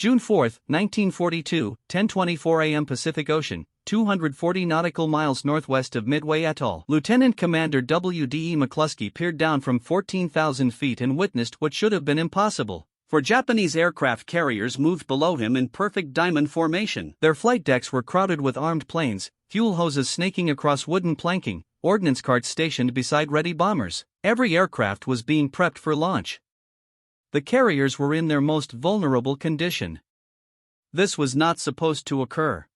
June 4, 1942, 10:24 a.m. Pacific Ocean, 240 nautical miles northwest of Midway Atoll. Lieutenant Commander W.D.E. McCluskey peered down from 14,000 feet and witnessed what should have been impossible. For Japanese aircraft carriers moved below him in perfect diamond formation. Their flight decks were crowded with armed planes, fuel hoses snaking across wooden planking, ordnance carts stationed beside ready bombers. Every aircraft was being prepped for launch. The carriers were in their most vulnerable condition. This was not supposed to occur.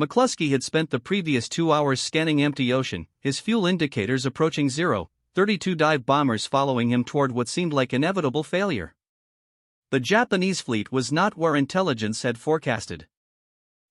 McCluskey had spent the previous 2 hours scanning empty ocean, his fuel indicators approaching zero, 32 dive bombers following him toward what seemed like inevitable failure. The Japanese fleet was not where intelligence had forecasted.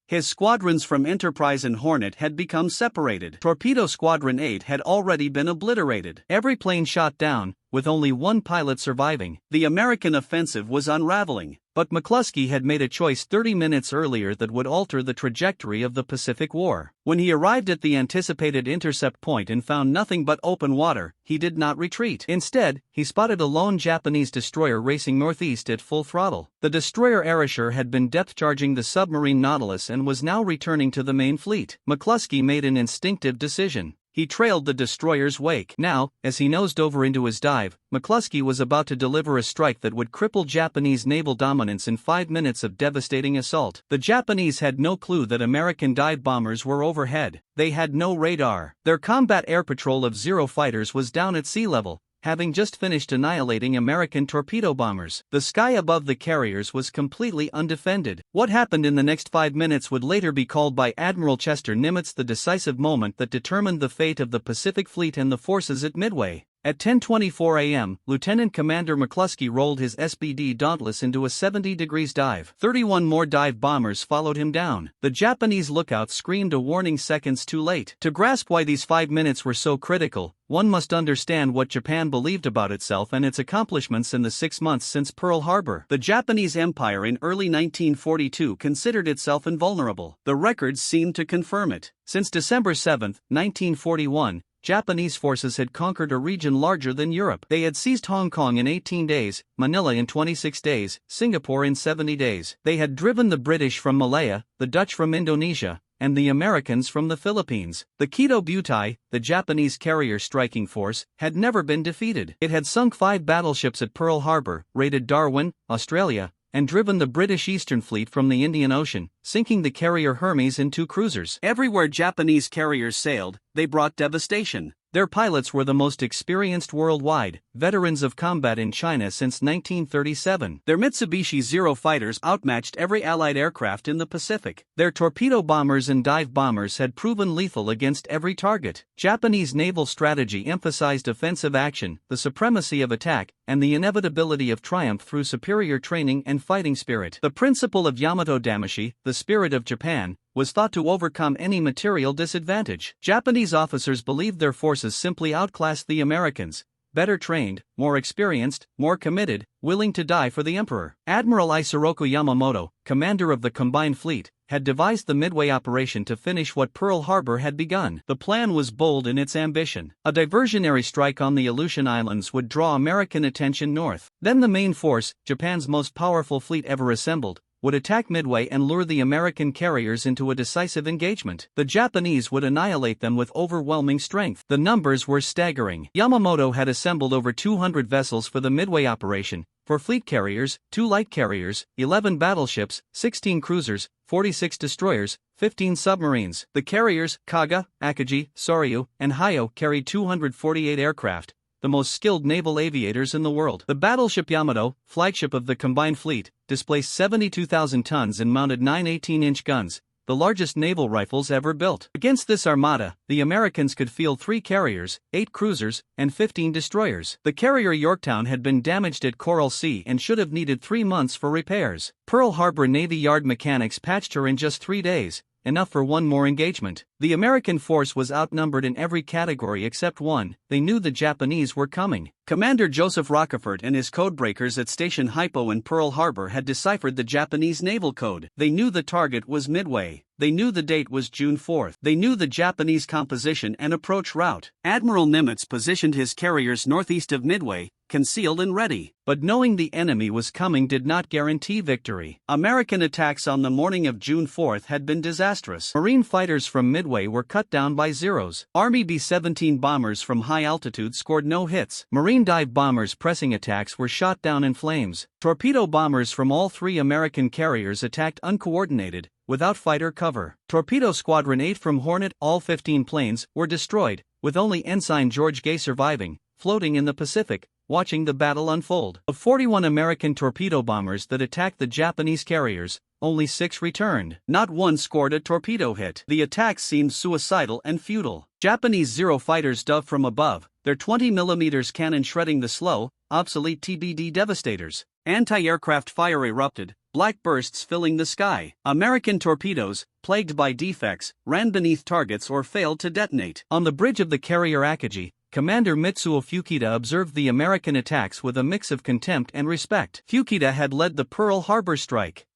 His squadrons from Enterprise and Hornet had become separated. Torpedo Squadron 8 had already been obliterated. Every plane shot down, with only one pilot surviving. The American offensive was unraveling, but McCluskey had made a choice 30 minutes earlier that would alter the trajectory of the Pacific War. When he arrived at the anticipated intercept point and found nothing but open water, he did not retreat. Instead, he spotted a lone Japanese destroyer racing northeast at full throttle. The destroyer Arisher had been depth-charging the submarine Nautilus and was now returning to the main fleet. McCluskey made an instinctive decision. He trailed the destroyer's wake. Now, as he nosed over into his dive, McCluskey was about to deliver a strike that would cripple Japanese naval dominance in 5 minutes of devastating assault. The Japanese had no clue that American dive bombers were overhead. They had no radar. Their combat air patrol of Zero fighters was down at sea level, having just finished annihilating American torpedo bombers. The sky above the carriers was completely undefended. What happened in the next 5 minutes would later be called by Admiral Chester Nimitz the decisive moment that determined the fate of the Pacific Fleet and the forces at Midway. At 10:24 a.m., Lieutenant Commander McCluskey rolled his SBD Dauntless into a 70-degree dive. 31 more dive bombers followed him down. The Japanese lookouts screamed a warning seconds too late. To grasp why these 5 minutes were so critical, one must understand what Japan believed about itself and its accomplishments in the 6 months since Pearl Harbor. The Japanese Empire in early 1942 considered itself invulnerable. The records seemed to confirm it. Since December 7, 1941, Japanese forces had conquered a region larger than Europe. They had seized Hong Kong in 18 days, Manila in 26 days, Singapore in 70 days. They had driven the British from Malaya, the Dutch from Indonesia, and the Americans from the Philippines. The Kito Butai, the Japanese carrier striking force, had never been defeated. It had sunk 5 battleships at Pearl Harbor, raided Darwin, Australia, and driven the British Eastern Fleet from the Indian Ocean, sinking the carrier Hermes and 2 cruisers. Everywhere Japanese carriers sailed, they brought devastation. Their pilots were the most experienced worldwide, veterans of combat in China since 1937. Their Mitsubishi Zero fighters outmatched every Allied aircraft in the Pacific. Their torpedo bombers and dive bombers had proven lethal against every target. Japanese naval strategy emphasized offensive action, the supremacy of attack, and the inevitability of triumph through superior training and fighting spirit. The principle of Yamato Damashi, the spirit of Japan, was thought to overcome any material disadvantage. Japanese officers believed their forces simply outclassed the Americans, better trained, more experienced, more committed, willing to die for the emperor. Admiral Isoroku Yamamoto, commander of the combined fleet, had devised the Midway operation to finish what Pearl Harbor had begun. The plan was bold in its ambition. A diversionary strike on the Aleutian Islands would draw American attention north. Then the main force, Japan's most powerful fleet ever assembled, would attack Midway and lure the American carriers into a decisive engagement. The Japanese would annihilate them with overwhelming strength. The numbers were staggering. Yamamoto had assembled over 200 vessels for the Midway operation, 4 fleet carriers, 2 light carriers, 11 battleships, 16 cruisers, 46 destroyers, 15 submarines. The carriers, Kaga, Akagi, Soryu, and Hayo carried 248 aircraft, the most skilled naval aviators in the world. The battleship Yamato, flagship of the combined fleet, displaced 72,000 tons and mounted 9 18-inch guns, the largest naval rifles ever built. Against this armada, the Americans could field 3 carriers, 8 cruisers, and 15 destroyers. The carrier Yorktown had been damaged at Coral Sea and should have needed 3 months for repairs. Pearl Harbor Navy Yard mechanics patched her in just 3 days, enough for one more engagement. The American force was outnumbered in every category except one. They knew the Japanese were coming. Commander Joseph Rockefort and his codebreakers at Station Hypo in Pearl Harbor had deciphered the Japanese naval code. They knew the target was Midway. They knew the date was June 4th. They knew the Japanese composition and approach route. Admiral Nimitz positioned his carriers northeast of Midway, concealed and ready. But knowing the enemy was coming did not guarantee victory. American attacks on the morning of June 4 had been disastrous. Marine fighters from Midway were cut down by zeros. Army B-17 bombers from high altitude scored no hits. Marine dive bombers pressing attacks were shot down in flames. Torpedo bombers from all three American carriers attacked uncoordinated, without fighter cover. Torpedo Squadron 8 from Hornet, all 15 planes, were destroyed, with only Ensign George Gay surviving, floating in the Pacific, watching the battle unfold. Of 41 American torpedo bombers that attacked the Japanese carriers, only 6 returned. Not one scored a torpedo hit. The attacks seemed suicidal and futile. Japanese Zero fighters dove from above, their 20mm cannon shredding the slow, obsolete TBD Devastators. Anti-aircraft fire erupted, black bursts filling the sky. American torpedoes, plagued by defects, ran beneath targets or failed to detonate. On the bridge of the carrier Akagi, Commander Mitsuo Fukita observed the American attacks with a mix of contempt and respect. Fukita had led the Pearl Harbor strike.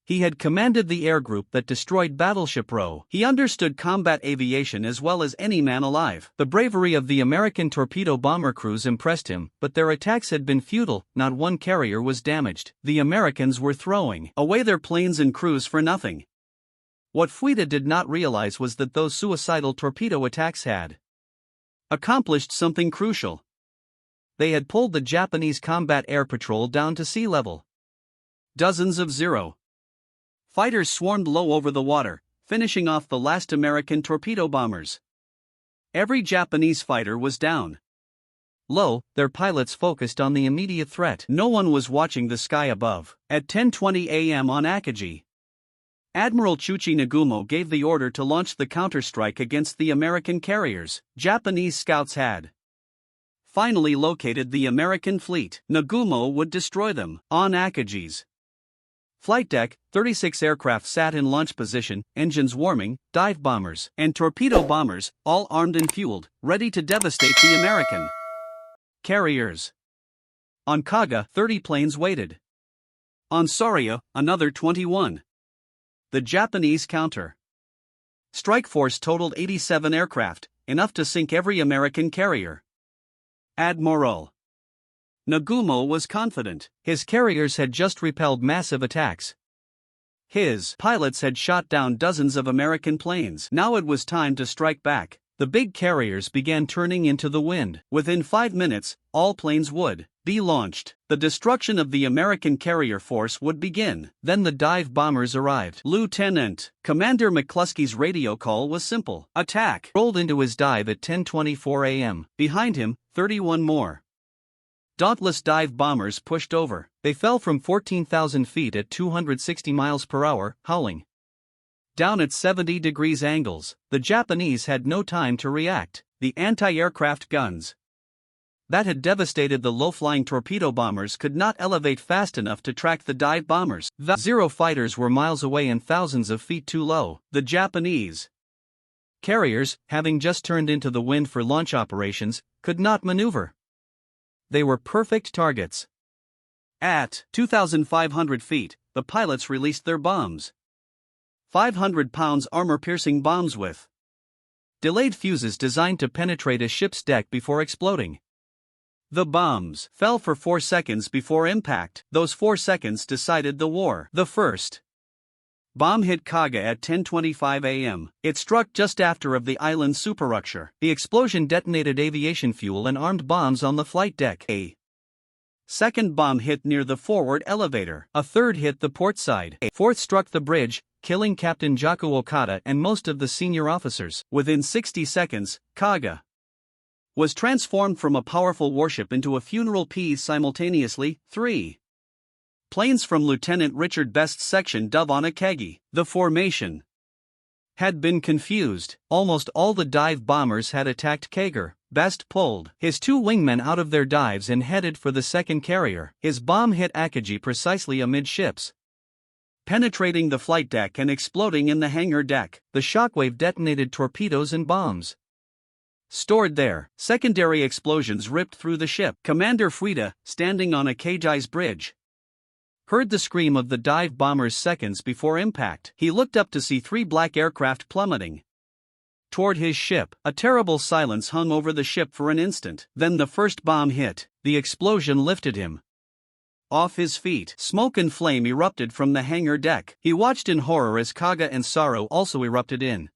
He had commanded the air group that destroyed Battleship Row. He understood combat aviation as well as any man alive. The bravery of the American torpedo bomber crews impressed him, but their attacks had been futile, not one carrier was damaged. The Americans were throwing away their planes and crews for nothing. What Fukita did not realize was that those suicidal torpedo attacks had accomplished something crucial. They had pulled the Japanese combat air patrol down to sea level. Dozens of Zero fighters swarmed low over the water, finishing off the last American torpedo bombers. Every Japanese fighter was down. Low, their pilots focused on the immediate threat. No one was watching the sky above. At 10:20 a.m. on Akagi, Admiral Chuchi Nagumo gave the order to launch the counterstrike against the American carriers. Japanese scouts had finally located the American fleet. Nagumo would destroy them. On Akagi's flight deck, 36 aircraft sat in launch position, engines warming, dive bombers and torpedo bombers, all armed and fueled, ready to devastate the American carriers. On Kaga, 30 planes waited. On Soraya, another 21. The Japanese counter strike force totaled 87 aircraft, enough to sink every American carrier. Admiral Nagumo was confident. His carriers had just repelled massive attacks. His pilots had shot down dozens of American planes. Now it was time to strike back. The big carriers began turning into the wind. Within 5 minutes, all planes would be launched. The destruction of the American carrier force would begin. Then the dive bombers arrived. Lieutenant Commander McCluskey's radio call was simple. Attack! Rolled into his dive at 10:24 a.m. Behind him, 31 more dauntless dive bombers pushed over. They fell from 14,000 feet at 260 miles per hour, howling down at 70 degrees angles. The Japanese had no time to react. The anti-aircraft guns that had devastated the low-flying torpedo bombers could not elevate fast enough to track the dive bombers. The Zero fighters were miles away and thousands of feet too low. The Japanese carriers, having just turned into the wind for launch operations, could not maneuver. They were perfect targets. At 2,500 feet, the pilots released their bombs. 500 pounds armor-piercing bombs with delayed fuses designed to penetrate a ship's deck before exploding. The bombs fell for 4 seconds before impact. Those 4 seconds decided the war. The first bomb hit Kaga at 10:25 a.m. It struck just after of the island's superstructure. The explosion detonated aviation fuel and armed bombs on the flight deck. A second bomb hit near the forward elevator. A third hit the port side. A fourth struck the bridge, killing Captain Jaku Okada and most of the senior officers. Within 60 seconds, Kaga was transformed from a powerful warship into a funeral piece simultaneously. 3 planes from Lieutenant Richard Best's section dove on Akagi. The formation had been confused. Almost all the dive bombers had attacked Kager. Best pulled his 2 wingmen out of their dives and headed for the second carrier. His bomb hit Akagi precisely amidships, penetrating the flight deck and exploding in the hangar deck. The shockwave detonated torpedoes and bombs stored there. Secondary explosions ripped through the ship. Commander Fukita, standing on Akagi's bridge, heard the scream of the dive bombers seconds before impact. He looked up to see 3 black aircraft plummeting toward his ship. A terrible silence hung over the ship for an instant. Then the first bomb hit. The explosion lifted him off his feet. Smoke and flame erupted from the hangar deck. He watched in horror as Kaga and Saro also erupted in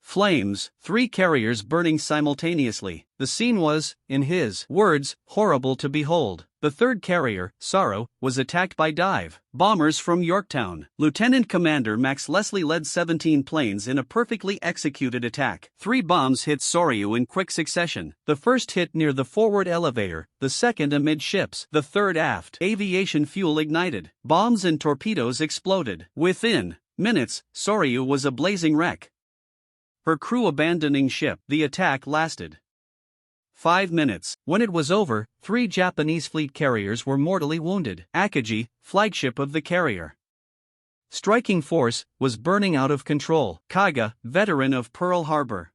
flames, 3 carriers burning simultaneously. The scene was, in his words, horrible to behold. The third carrier, Saro, was attacked by dive bombers from Yorktown. Lieutenant Commander Max Leslie led 17 planes in a perfectly executed attack. 3 bombs hit Soryu in quick succession. The first hit near the forward elevator, the second amidships, the third aft. Aviation fuel ignited. Bombs and torpedoes exploded. Within minutes, Soryu was a blazing wreck, her crew abandoning ship. The attack lasted 5 minutes. When it was over, 3 Japanese fleet carriers were mortally wounded. Akagi, flagship of the carrier striking force, was burning out of control. Kaga, veteran of Pearl Harbor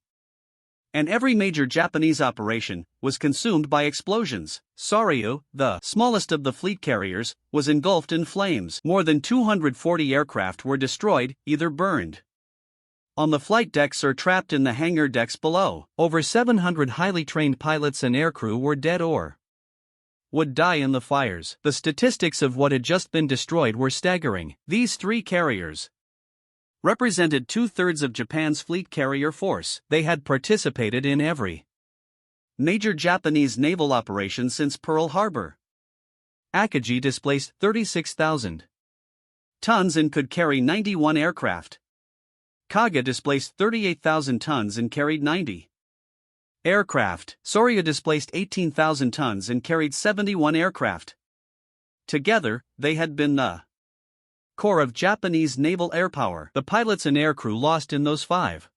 and every major Japanese operation, was consumed by explosions. Soryu, the smallest of the fleet carriers, was engulfed in flames. More than 240 aircraft were destroyed, either burned on the flight decks or trapped in the hangar decks below. Over 700 highly trained pilots and aircrew were dead or would die in the fires. The statistics of what had just been destroyed were staggering. These 3 carriers represented 2/3 of Japan's fleet carrier force. They had participated in every major Japanese naval operation since Pearl Harbor. Akagi displaced 36,000 tons and could carry 91 aircraft. Kaga displaced 38,000 tons and carried 90 aircraft. Soryu displaced 18,000 tons and carried 71 aircraft. Together, they had been the core of Japanese naval airpower. The pilots and aircrew lost in those 5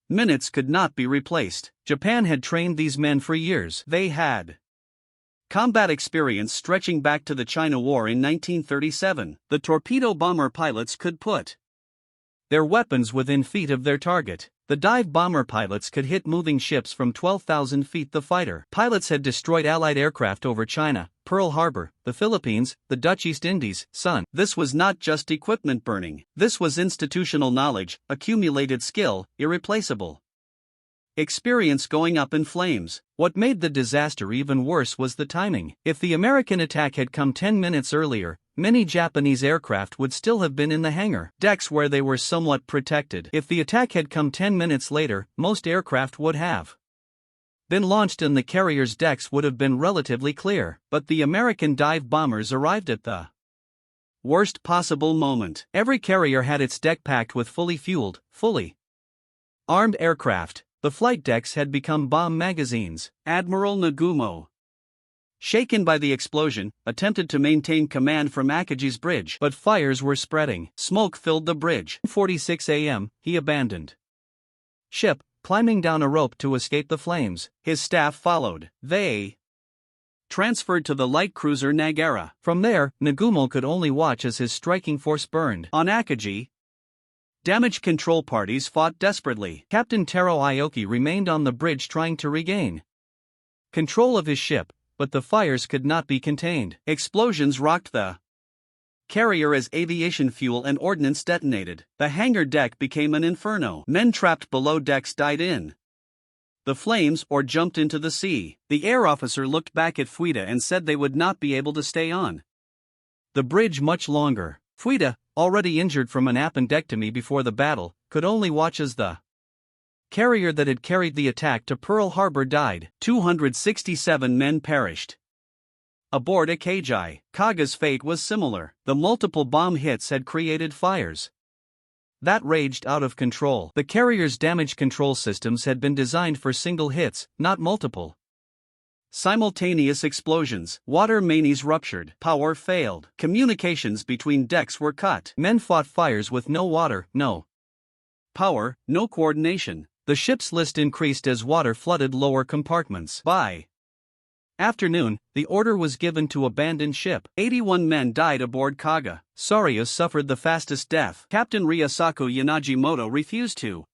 minutes could not be replaced. Japan had trained these men for years. They had combat experience stretching back to the China War in 1937. The torpedo bomber pilots could put their weapons within feet of their target. The dive bomber pilots could hit moving ships from 12,000 feet. The fighter pilots had destroyed Allied aircraft over China, Pearl Harbor, the Philippines, the Dutch East Indies, Sun. This was not just equipment burning. This was institutional knowledge, accumulated skill, irreplaceable experience going up in flames. What made the disaster even worse was the timing. If the American attack had come 10 minutes earlier, many Japanese aircraft would still have been in the hangar decks where they were somewhat protected. If the attack had come 10 minutes later, most aircraft would have been launched and the carrier's decks would have been relatively clear. But the American dive bombers arrived at the worst possible moment. Every carrier had its deck packed with fully fueled, fully armed aircraft. The flight decks had become bomb magazines. Admiral Nagumo, shaken by the explosion, attempted to maintain command from Akagi's bridge, but fires were spreading. Smoke filled the bridge. 4:46 a.m., he abandoned ship, climbing down a rope to escape the flames. His staff followed. They transferred to the light cruiser Nagara. From there, Nagumo could only watch as his striking force burned. On Akagi, damage control parties fought desperately. Captain Taro Aoki remained on the bridge trying to regain control of his ship, but the fires could not be contained. Explosions rocked the carrier as aviation fuel and ordnance detonated. The hangar deck became an inferno. Men trapped below decks died in the flames or jumped into the sea. The air officer looked back at Fuida and said they would not be able to stay on the bridge much longer. Fuida, already injured from an appendectomy before the battle, could only watch as the carrier that had carried the attack to Pearl Harbor died. 267 men perished aboard Akagi. Kaga's fate was similar. The multiple bomb hits had created fires that raged out of control. The carrier's damage control systems had been designed for single hits, not multiple simultaneous explosions. Water mains ruptured. Power failed. Communications between decks were cut. Men fought fires with no water, no power, no coordination. The ship's list increased as water flooded lower compartments. By afternoon, the order was given to abandon ship. 81 men died aboard Kaga. Soryu suffered the fastest death. Captain Ryosaku Yanagimoto refused to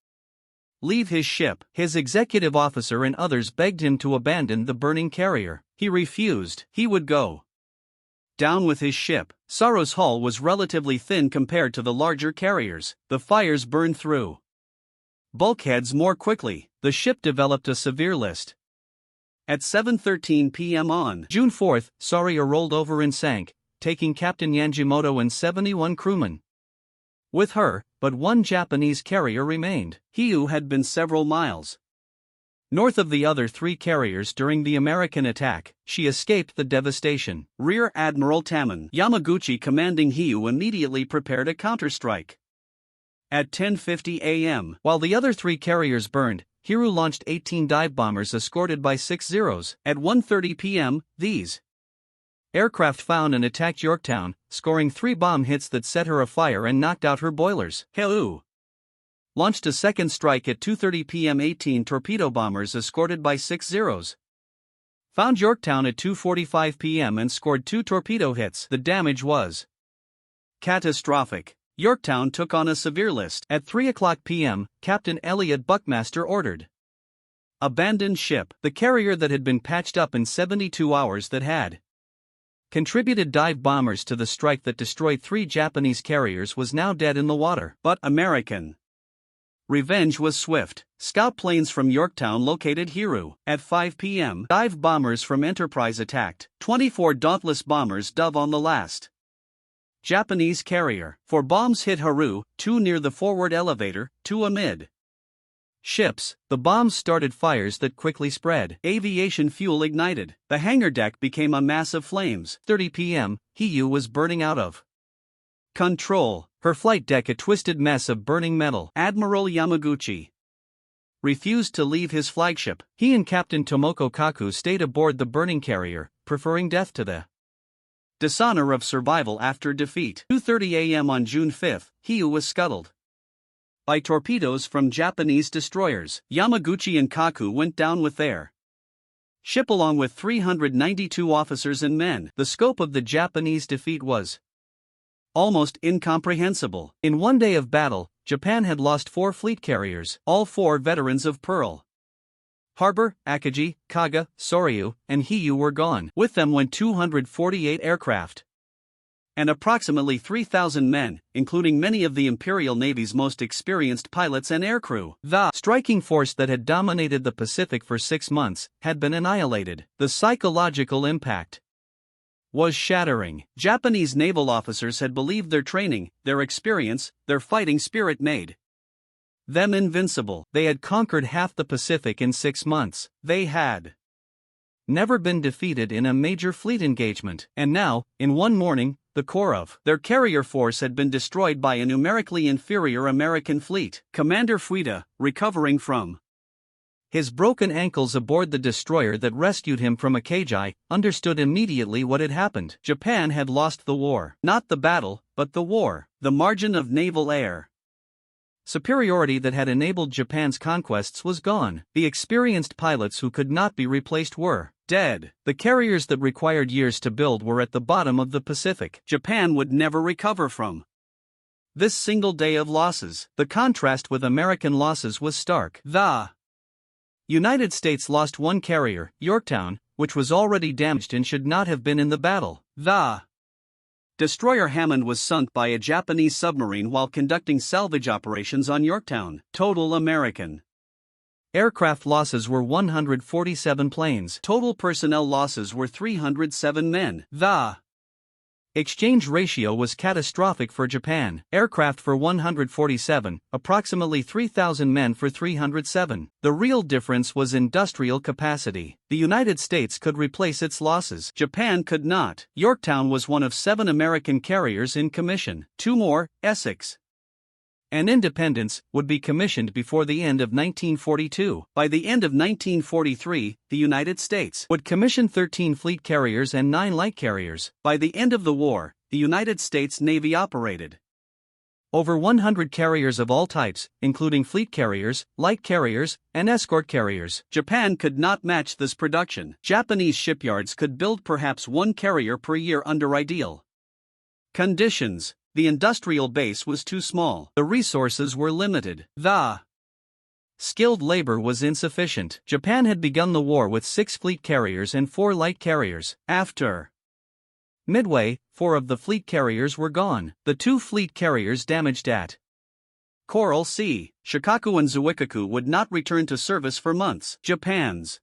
leave his ship. His executive officer and others begged him to abandon the burning carrier. He refused. He would go down with his ship. Saro's hull was relatively thin compared to the larger carriers. The fires burned through bulkheads more quickly. The ship developed a severe list. At 7:13 p.m. on June 4, Saria rolled over and sank, taking Captain Yanjimoto and 71 crewmen with her, but one Japanese carrier remained. Hiyu had been several miles north of the other three carriers during the American attack. She escaped the devastation. Rear Admiral Tamon Yamaguchi commanding Hiyu immediately prepared a counterstrike. At 10:50 a.m., while the other three carriers burned, Hiru launched 18 dive bombers escorted by 6 Zeros. At 1:30 p.m., these aircraft found and attacked Yorktown, scoring 3 bomb hits that set her afire and knocked out her boilers. Hiyu launched a second strike at 2:30 p.m. 18 torpedo bombers escorted by 6 Zeros found Yorktown at 2:45 p.m. and scored 2 torpedo hits. The damage was catastrophic. Yorktown took on a severe list. At 3:00 p.m., Captain Elliot Buckmaster ordered abandon ship. The carrier that had been patched up in 72 hours that had contributed dive bombers to the strike that destroyed 3 Japanese carriers was now dead in the water. But American revenge was swift. Scout planes from Yorktown located Hiru. At 5 p.m., dive bombers from Enterprise attacked. 24 Dauntless bombers dove on the last Japanese carrier. 4 bombs hit Hiru, 2 near the forward elevator, 2 amid ships. The bombs started fires that quickly spread. Aviation fuel ignited. The hangar deck became a mass of flames. 30 p.m., Hiyu was burning out of control. Her flight deck a twisted mess of burning metal. Admiral Yamaguchi refused to leave his flagship. He and Captain Tomoko Kaku stayed aboard the burning carrier, preferring death to the dishonor of survival after defeat. 2:30 a.m. on June 5, Hiyu was scuttled by torpedoes from Japanese destroyers. Yamaguchi and Kaku went down with their ship along with 392 officers and men. The scope of the Japanese defeat was almost incomprehensible. In one day of battle, Japan had lost 4 fleet carriers, all 4 veterans of Pearl Harbor. Akagi, Kaga, Soryu, and Hiyu were gone. With them went 248 aircraft and approximately 3,000 men, including many of the Imperial Navy's most experienced pilots and aircrew. The striking force that had dominated the Pacific for 6 months had been annihilated. The psychological impact was shattering. Japanese naval officers had believed their training, their experience, their fighting spirit made them invincible. They had conquered half the Pacific in 6 months. They had never been defeated in a major fleet engagement. And now, in one morning, the core of their carrier force had been destroyed by a numerically inferior American fleet. Commander Fuida, recovering from his broken ankles aboard the destroyer that rescued him from Akagi, understood immediately what had happened. Japan had lost the war. Not the battle, but the war. The margin of naval air superiority that had enabled Japan's conquests was gone. The experienced pilots who could not be replaced were dead. The carriers that required years to build were at the bottom of the Pacific. Japan would never recover from this single day of losses. The contrast with American losses was stark. The United States lost 1 carrier, Yorktown, which was already damaged and should not have been in the battle. The destroyer Hammond was sunk by a Japanese submarine while conducting salvage operations on Yorktown. Total American aircraft losses were 147 planes. Total personnel losses were 307 men. The exchange ratio was catastrophic for Japan. Aircraft for 147, approximately 3,000 men for 307. The real difference was industrial capacity. The United States could replace its losses. Japan could not. Yorktown was one of 7 American carriers in commission. 2 more, Essex and Independence, would be commissioned before the end of 1942. By the end of 1943, the United States would commission 13 fleet carriers and 9 light carriers. By the end of the war, the United States Navy operated over 100 carriers of all types, including fleet carriers, light carriers, and escort carriers. Japan could not match this production. Japanese shipyards could build perhaps 1 carrier per year under ideal conditions. The industrial base was too small. The resources were limited. The skilled labor was insufficient. Japan had begun the war with 6 fleet carriers and 4 light carriers. After Midway, 4 of the fleet carriers were gone. The 2 fleet carriers damaged at Coral Sea, Shikaku and Zuikaku would not return to service for months. Japan's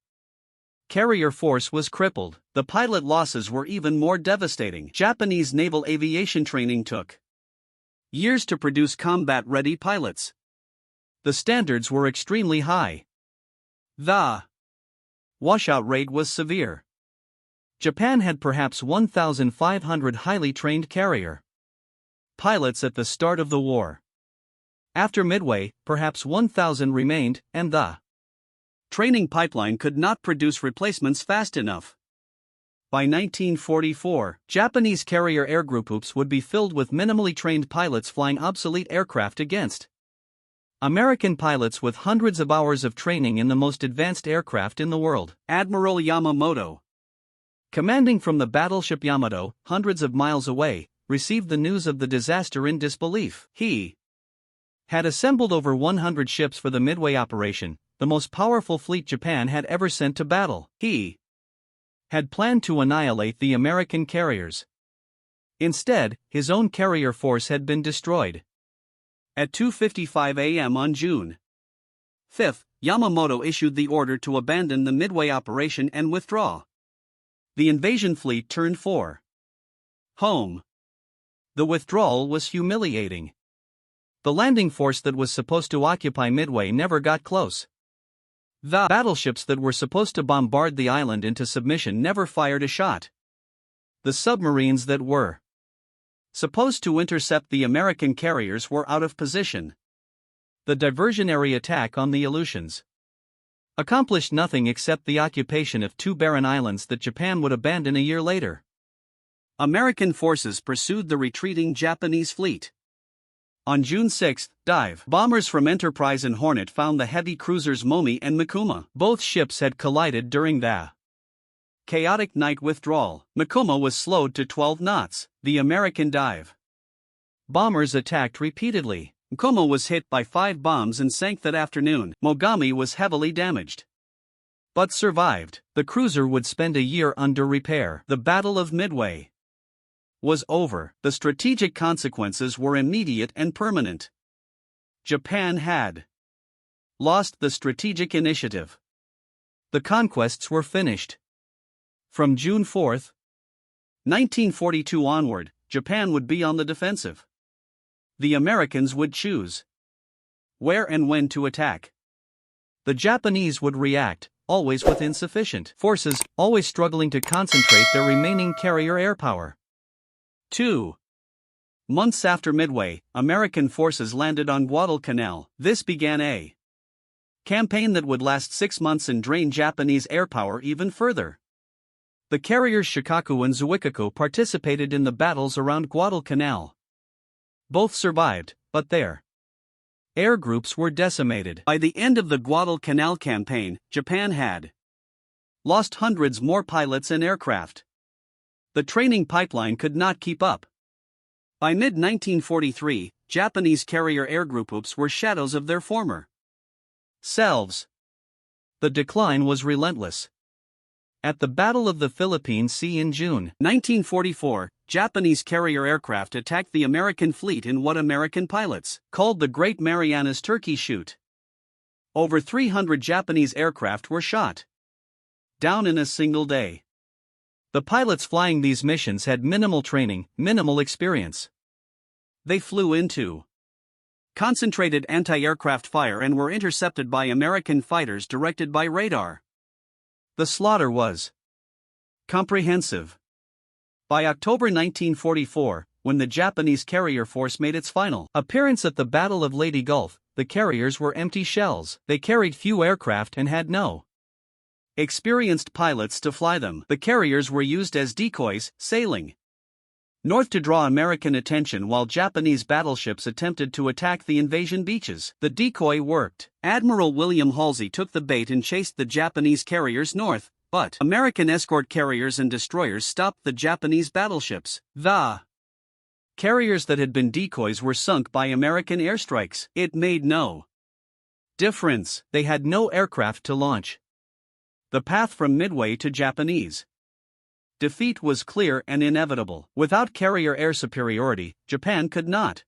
carrier force was crippled. The pilot losses were even more devastating. Japanese naval aviation training took years to produce combat-ready pilots. The standards were extremely high. The washout rate was severe. Japan had perhaps 1,500 highly trained carrier pilots at the start of the war. After Midway, perhaps 1,000 remained, and the training pipeline could not produce replacements fast enough. By 1944, Japanese carrier air groups would be filled with minimally trained pilots flying obsolete aircraft against American pilots with hundreds of hours of training in the most advanced aircraft in the world. Admiral Yamamoto, commanding from the battleship Yamato, hundreds of miles away, received the news of the disaster in disbelief. He had assembled over 100 ships for the Midway operation, the most powerful fleet Japan had ever sent to battle. He had planned to annihilate the American carriers. Instead, his own carrier force had been destroyed. At 2:55 a.m. on June 5, Yamamoto issued the order to abandon the Midway operation and withdraw. The invasion fleet turned for home. The withdrawal was humiliating. The landing force that was supposed to occupy Midway never got close. The battleships that were supposed to bombard the island into submission never fired a shot. The submarines that were supposed to intercept the American carriers were out of position. The diversionary attack on the Aleutians accomplished nothing except the occupation of two barren islands that Japan would abandon a year later. American forces pursued the retreating Japanese fleet. On June 6, dive bombers from Enterprise and Hornet found the heavy cruisers Momi and Mikuma. Both ships had collided during the chaotic night withdrawal. Mikuma was slowed to 12 knots. The American dive bombers attacked repeatedly. Mikuma was hit by 5 bombs and sank that afternoon. Mogami was heavily damaged, but survived. The cruiser would spend a year under repair. The Battle of Midway was over. The strategic consequences were immediate and permanent. Japan had lost the strategic initiative. The conquests were finished. From June 4, 1942 onward, Japan would be on the defensive. The Americans would choose where and when to attack. The Japanese would react, always with insufficient forces, always struggling to concentrate their remaining carrier air power. 2 months after Midway, American forces landed on Guadalcanal. This began a campaign that would last 6 months and drain Japanese air power even further. The carriers Shikaku and Zuikaku participated in the battles around Guadalcanal. Both survived, but their air groups were decimated. By the end of the Guadalcanal campaign, Japan had lost hundreds more pilots and aircraft. The training pipeline could not keep up. By mid-1943, Japanese carrier air groups were shadows of their former selves. The decline was relentless. At the Battle of the Philippine Sea in June 1944, Japanese carrier aircraft attacked the American fleet in what American pilots called the Great Marianas Turkey Shoot. Over 300 Japanese aircraft were shot down in a single day. The pilots flying these missions had minimal training, minimal experience. They flew into concentrated anti-aircraft fire and were intercepted by American fighters directed by radar. The slaughter was comprehensive. By October 1944, when the Japanese carrier force made its final appearance at the Battle of Leyte Gulf, the carriers were empty shells. They carried few aircraft and had no experienced pilots to fly them. The carriers were used as decoys, sailing north to draw American attention while Japanese battleships attempted to attack the invasion beaches. The decoy worked. Admiral William Halsey took the bait and chased the Japanese carriers north, but American escort carriers and destroyers stopped the Japanese battleships. The carriers that had been decoys were sunk by American airstrikes. It made no difference. They had no aircraft to launch. The path from Midway to Japanese defeat was clear and inevitable. Without carrier air superiority, Japan could not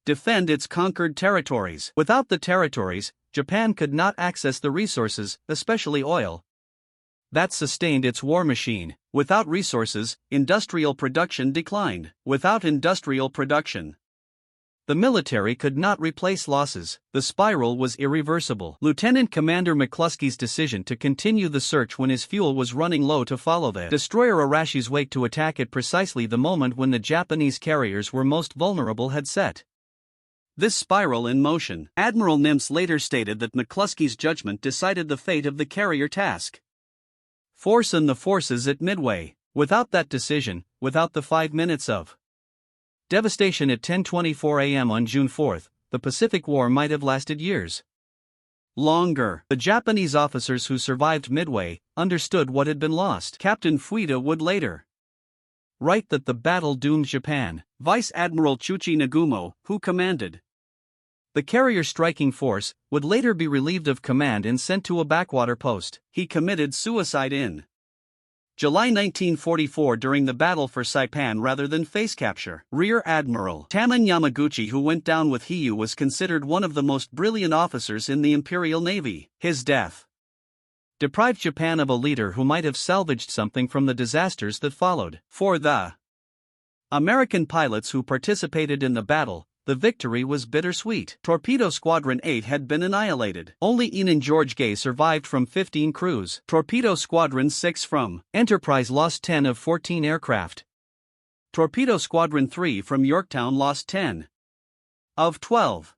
defend its conquered territories. Without the territories, Japan could not access the resources, especially oil, that sustained its war machine. Without resources, industrial production declined. Without industrial production, the military could not replace losses. The spiral was irreversible. Lieutenant Commander McCluskey's decision to continue the search when his fuel was running low to follow the destroyer Arashi's wake to attack at precisely the moment when the Japanese carriers were most vulnerable had set this spiral in motion. Admiral Nimitz later stated that McCluskey's judgment decided the fate of the carrier task force and the forces at Midway. Without that decision, without the 5 minutes of devastation at 10:24 a.m. on June 4, the Pacific War might have lasted years longer. The Japanese officers who survived Midway understood what had been lost. Captain Fuida would later write that the battle doomed Japan. Vice Admiral Chuchi Nagumo, who commanded the carrier striking force, would later be relieved of command and sent to a backwater post. He committed suicide in July 1944 during the battle for Saipan rather than face capture. Rear Admiral Taman Yamaguchi, who went down with Hiyu, was considered one of the most brilliant officers in the Imperial Navy. His death deprived Japan of a leader who might have salvaged something from the disasters that followed. For the American pilots who participated in the battle, the victory was bittersweet. Torpedo Squadron 8 had been annihilated. Only Enan George Gay survived from 15 crews. Torpedo Squadron 6 from Enterprise lost 10 of 14 aircraft. Torpedo Squadron 3 from Yorktown lost 10 of 12.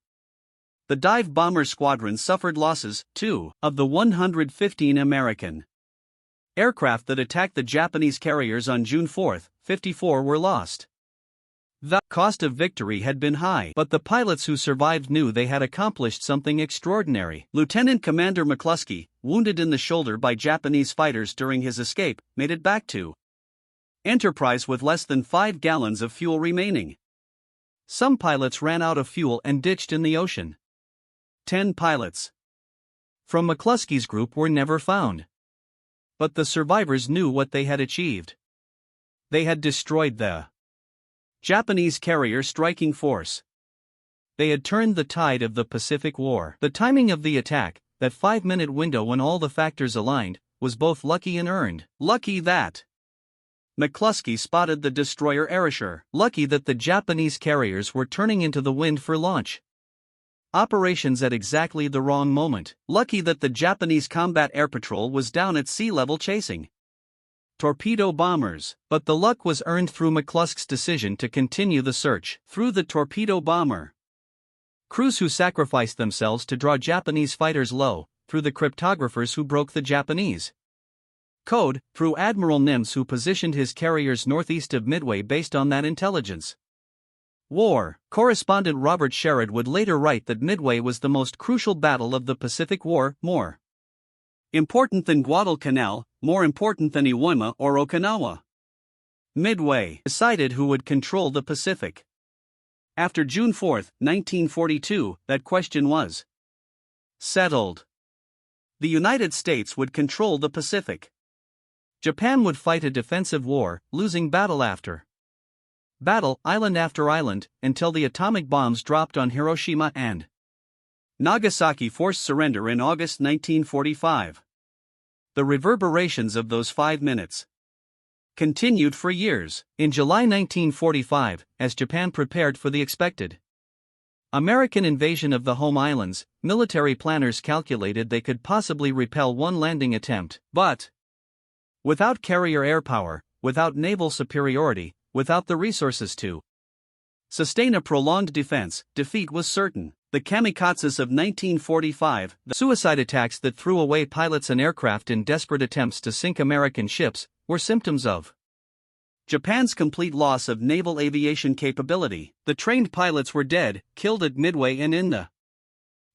The Dive Bomber Squadron suffered losses, 2 of the 115 American aircraft that attacked the Japanese carriers on June 4, 54 were lost. The cost of victory had been high, but the pilots who survived knew they had accomplished something extraordinary. Lieutenant Commander McCluskey, wounded in the shoulder by Japanese fighters during his escape, made it back to Enterprise with less than 5 gallons of fuel remaining. Some pilots ran out of fuel and ditched in the ocean. 10 pilots from McCluskey's group were never found. But the survivors knew what they had achieved. They had destroyed the Japanese carrier striking force. They had turned the tide of the Pacific War. The timing of the attack, that 5-minute window when all the factors aligned, was both lucky and earned. Lucky that McCluskey spotted the destroyer Erasure. Lucky that the Japanese carriers were turning into the wind for launch operations at exactly the wrong moment. Lucky that the Japanese Combat Air Patrol was down at sea level chasing torpedo bombers. But the luck was earned through McCluskey's decision to continue the search. Through the torpedo bomber crews who sacrificed themselves to draw Japanese fighters low, through the cryptographers who broke the Japanese code, through Admiral Nimitz who positioned his carriers northeast of Midway based on that intelligence. War correspondent Robert Sherrod would later write that Midway was the most crucial battle of the Pacific War, more important than Guadalcanal, more important than Iwo Jima or Okinawa. Midway decided who would control the Pacific. After June 4, 1942, that question was settled. The United States would control the Pacific. Japan would fight a defensive war, losing battle after battle, island after island, until the atomic bombs dropped on Hiroshima and Nagasaki forced surrender in August 1945. The reverberations of those 5 minutes continued for years. In July 1945, as Japan prepared for the expected American invasion of the home islands, military planners calculated they could possibly repel one landing attempt, but without carrier air power, without naval superiority, without the resources to sustain a prolonged defense, defeat was certain. The kamikazes of 1945, the suicide attacks that threw away pilots and aircraft in desperate attempts to sink American ships, were symptoms of Japan's complete loss of naval aviation capability. The trained pilots were dead, killed at Midway and in the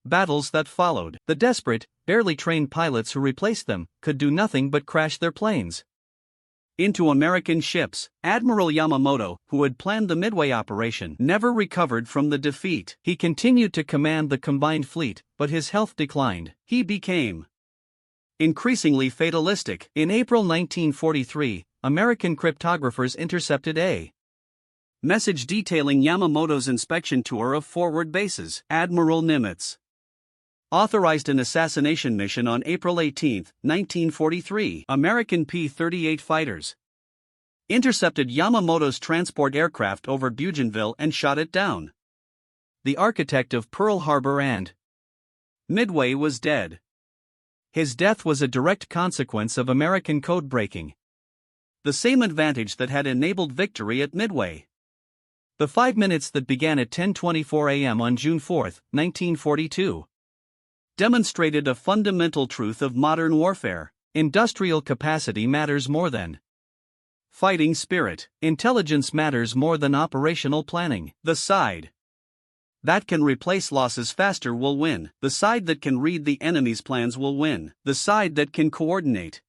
battles that followed. The desperate, barely trained pilots who replaced them could do nothing but crash their planes into American ships. Admiral Yamamoto, who had planned the Midway operation, never recovered from the defeat. He continued to command the combined fleet, but his health declined. He became increasingly fatalistic. In April 1943, American cryptographers intercepted a Message detailing Yamamoto's inspection tour of forward bases. Admiral Nimitz authorized an assassination mission on April 18, 1943. American P-38 fighters intercepted Yamamoto's transport aircraft over Bougainville and shot it down. The architect of Pearl Harbor and Midway was dead. His death was a direct consequence of American code breaking, the same advantage that had enabled victory at Midway. The 5 minutes that began at 10:24 a.m. on June 4, 1942, demonstrated a fundamental truth of modern warfare: industrial capacity matters more than fighting spirit. Intelligence matters more than operational planning. The side that can replace losses faster will win. The side that can read the enemy's plans will win. The side that can coordinate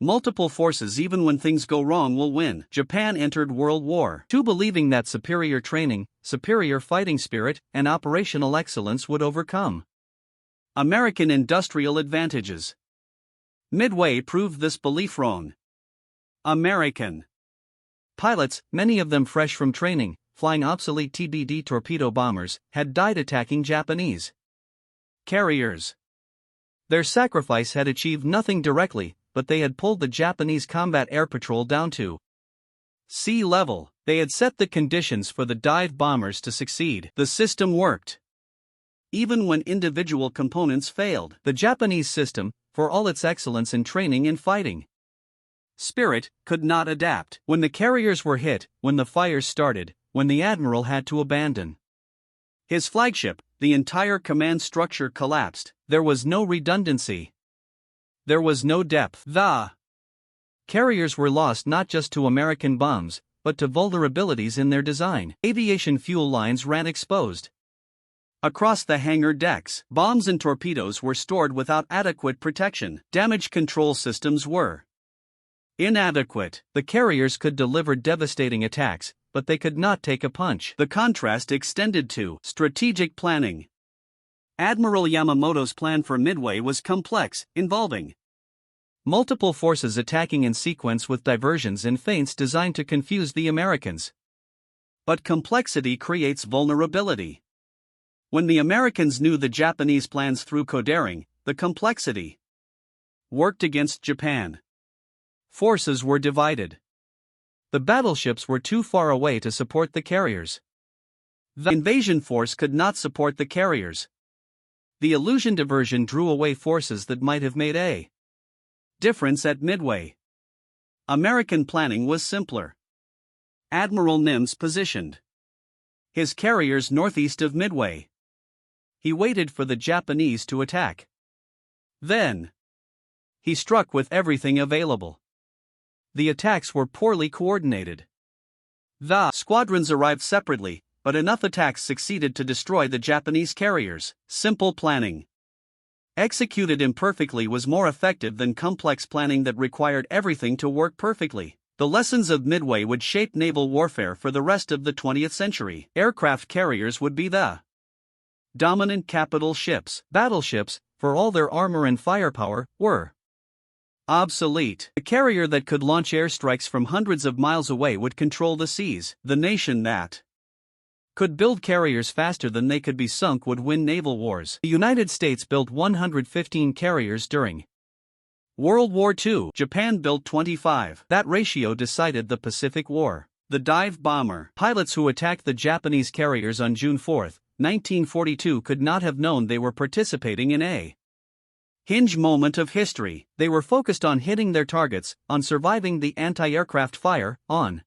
multiple forces even when things go wrong will win. Japan entered World War II believing that superior training, superior fighting spirit, and operational excellence would overcome American industrial advantages. Midway proved this belief wrong. American pilots, many of them fresh from training, flying obsolete TBD torpedo bombers, had died attacking Japanese carriers. Their sacrifice had achieved nothing directly, but they had pulled the Japanese combat air patrol down to sea level. They had set the conditions for the dive bombers to succeed. The system worked even when individual components failed. The Japanese system, for all its excellence in training and fighting spirit, could not adapt. When the carriers were hit, when the fires started, when the admiral had to abandon his flagship, the entire command structure collapsed. There was no redundancy. There was no depth. The carriers were lost not just to American bombs, but to vulnerabilities in their design. Aviation fuel lines ran exposed across the hangar decks. Bombs and torpedoes were stored without adequate protection. Damage control systems were inadequate. The carriers could deliver devastating attacks, but they could not take a punch. The contrast extended to strategic planning. Admiral Yamamoto's plan for Midway was complex, involving multiple forces attacking in sequence with diversions and feints designed to confuse the Americans. But complexity creates vulnerability. When the Americans knew the Japanese plans through codering, the complexity worked against Japan. Forces were divided. The battleships were too far away to support the carriers. The invasion force could not support the carriers. The illusion diversion drew away forces that might have made a difference at Midway. American planning was simpler. Admiral Nimitz positioned his carriers northeast of Midway. He waited for the Japanese to attack. Then he struck with everything available. The attacks were poorly coordinated. The squadrons arrived separately, but enough attacks succeeded to destroy the Japanese carriers. Simple planning, executed imperfectly, was more effective than complex planning that required everything to work perfectly. The lessons of Midway would shape naval warfare for the rest of the 20th century. Aircraft carriers would be the dominant capital ships. Battleships, for all their armor and firepower, were obsolete. The carrier that could launch airstrikes from hundreds of miles away would control the seas. The nation that could build carriers faster than they could be sunk would win naval wars. The United States built 115 carriers during World War II. Japan built 25. That ratio decided the Pacific War. The dive bomber pilots who attacked the Japanese carriers on June 4, 1942 could not have known they were participating in a hinge moment of history. They were focused on hitting their targets, on surviving the anti-aircraft fire, on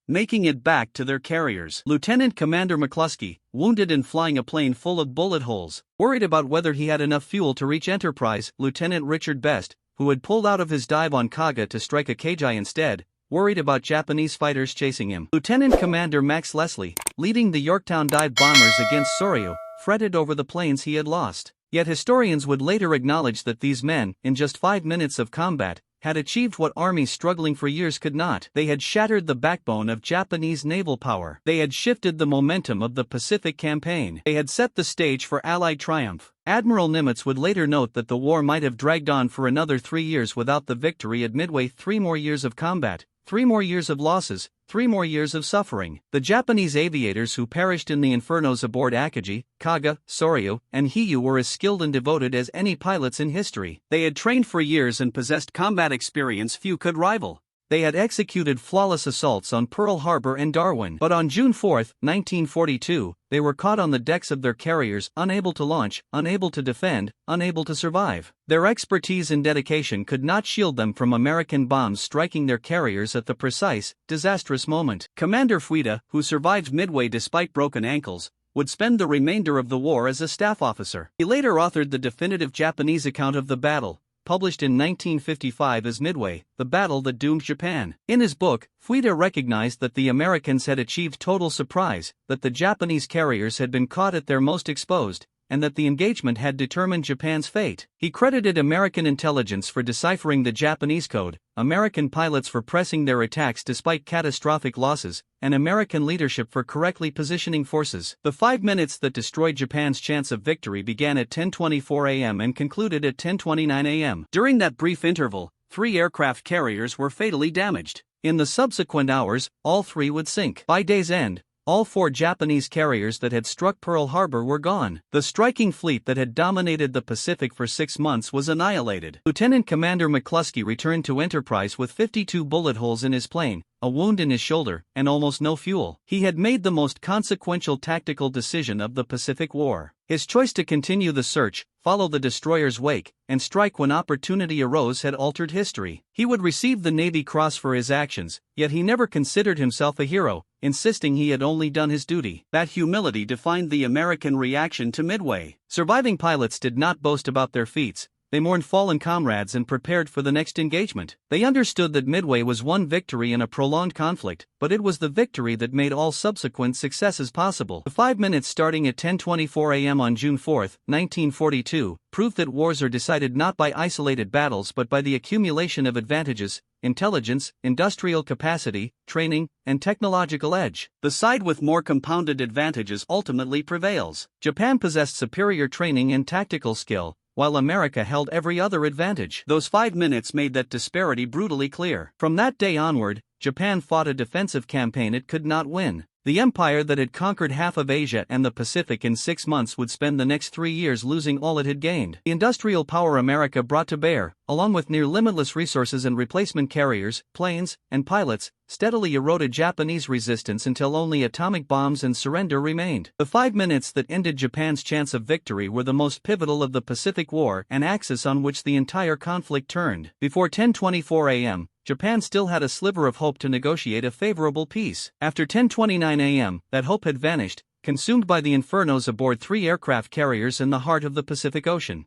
making it back to their carriers. Lieutenant Commander McCluskey, wounded and flying a plane full of bullet holes, worried about whether he had enough fuel to reach Enterprise. Lieutenant Richard Best, who had pulled out of his dive on Kaga to strike a Kajai instead, worried about Japanese fighters chasing him. Lieutenant Commander Max Leslie, leading the Yorktown dive bombers against Soryu, fretted over the planes he had lost. Yet historians would later acknowledge that these men, in just 5 minutes of combat, had achieved what armies struggling for years could not. They had shattered the backbone of Japanese naval power. They had shifted the momentum of the Pacific Campaign. They had set the stage for Allied triumph. Admiral Nimitz would later note that the war might have dragged on for another 3 years without the victory at Midway. 3 more years of combat, 3 more years of losses, 3 more years of suffering. The Japanese aviators who perished in the infernos aboard Akagi, Kaga, Soryu, and Hiyu were as skilled and devoted as any pilots in history. They had trained for years and possessed combat experience few could rival. They had executed flawless assaults on Pearl Harbor and Darwin. But on June 4, 1942, they were caught on the decks of their carriers, unable to launch, unable to defend, unable to survive. Their expertise and dedication could not shield them from American bombs striking their carriers at the precise, disastrous moment. Commander Fuita, who survived Midway despite broken ankles, would spend the remainder of the war as a staff officer. He later authored the definitive Japanese account of the battle, published in 1955 as Midway, the battle that doomed Japan. In his book, Fuita recognized that the Americans had achieved total surprise, that the Japanese carriers had been caught at their most exposed, and that the engagement had determined Japan's fate. He credited American intelligence for deciphering the Japanese code, American pilots for pressing their attacks despite catastrophic losses, and American leadership for correctly positioning forces. The 5 minutes that destroyed Japan's chance of victory began at 10:24 a.m. and concluded at 10:29 a.m. During that brief interval, 3 aircraft carriers were fatally damaged. In the subsequent hours, all 3 would sink. By day's end, all 4 Japanese carriers that had struck Pearl Harbor were gone. The striking fleet that had dominated the Pacific for 6 months was annihilated. Lieutenant Commander McCluskey returned to Enterprise with 52 bullet holes in his plane, a wound in his shoulder, and almost no fuel. He had made the most consequential tactical decision of the Pacific War. His choice to continue the search, follow the destroyer's wake, and strike when opportunity arose had altered history. He would receive the Navy Cross for his actions, yet he never considered himself a hero, insisting he had only done his duty. That humility defined the American reaction to Midway. Surviving pilots did not boast about their feats. They mourned fallen comrades and prepared for the next engagement. They understood that Midway was one victory in a prolonged conflict, but it was the victory that made all subsequent successes possible. The 5 minutes starting at 10:24 a.m. on June 4, 1942, proved that wars are decided not by isolated battles but by the accumulation of advantages, intelligence, industrial capacity, training, and technological edge. The side with more compounded advantages ultimately prevails. Japan possessed superior training and tactical skill, while America held every other advantage. Those 5 minutes made that disparity brutally clear. From that day onward, Japan fought a defensive campaign it could not win. The empire that had conquered half of Asia and the Pacific in 6 months would spend the next 3 years losing all it had gained. The industrial power America brought to bear, along with near limitless resources and replacement carriers, planes, and pilots, steadily eroded Japanese resistance until only atomic bombs and surrender remained. The 5 minutes that ended Japan's chance of victory were the most pivotal of the Pacific War, an axis on which the entire conflict turned. Before 10:24 a.m., Japan still had a sliver of hope to negotiate a favorable peace. After 10:29 a.m., that hope had vanished, consumed by the infernos aboard 3 aircraft carriers in the heart of the Pacific Ocean.